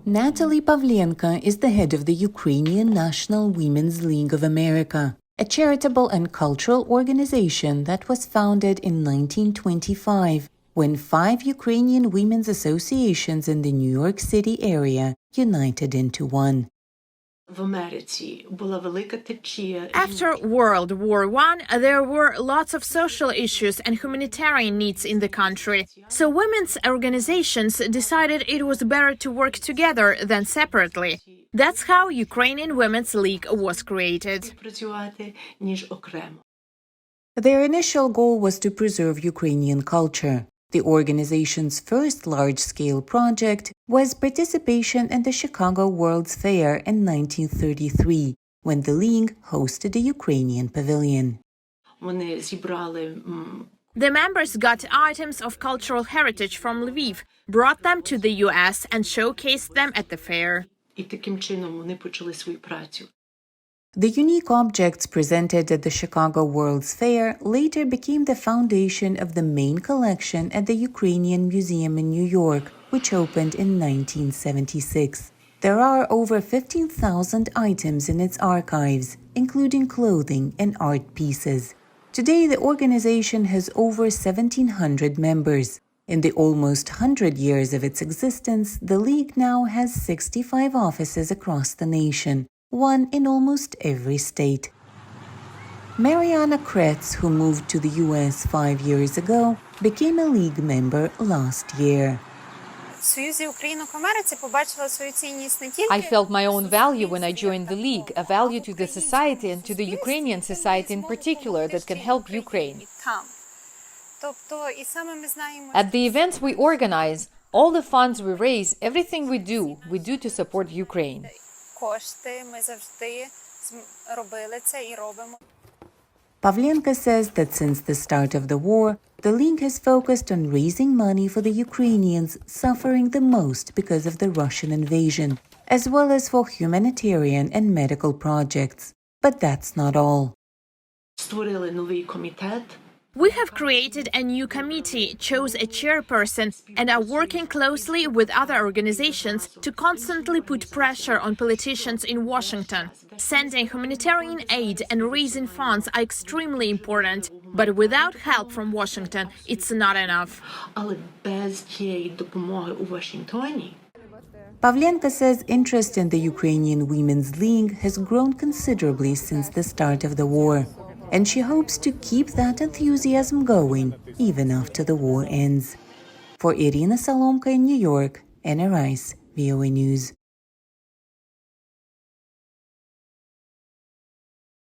Natalie Pavlenka is the head of the Ukrainian National Women's League of America, a charitable and cultural organization that was founded in 1925 when 5 Ukrainian women's associations in the New York City area united into one. After World War I, there were lots of social issues and humanitarian needs in the country. So women's organizations decided it was better to work together than separately. That's how Ukrainian Women's League was created. Their initial goal was to preserve Ukrainian culture. The organization's first large-scale project was participation in the Chicago World's Fair in 1933, when the League hosted a Ukrainian pavilion. The members got items of cultural heritage from Lviv, brought them to the US and showcased them at the fair. The unique objects presented at the Chicago World's Fair later became the foundation of the main collection at the Ukrainian Museum in New York, which opened in 1976. There are over 15,000 items in its archives, including clothing and art pieces. Today, the organization has over 1,700 members. In the almost 100 years of its existence, the League now has 65 offices across the nation, one in almost every state. Mariana Kretz, who moved to the U.S. 5 years ago, became a League member last year. I felt my own value when I joined the League, a value to the society and to the Ukrainian society in particular that can help Ukraine. At the events we organize, all the funds we raise, everything we do to support Ukraine. Pavlenka says that since the start of the war, the League has focused on raising money for the Ukrainians suffering the most because of the Russian invasion, as well as for humanitarian and medical projects. But that's not all. We have created a new committee, chose a chairperson, and are working closely with other organizations to constantly put pressure on politicians in Washington. Sending humanitarian aid and raising funds are extremely important, but without help from Washington, it's not enough. Pavlenka says interest in the Ukrainian Women's League has grown considerably since the start of the war, and she hopes to keep that enthusiasm going even after the war ends. For Iryna Solomko in New York, Anna Rice, VOA News.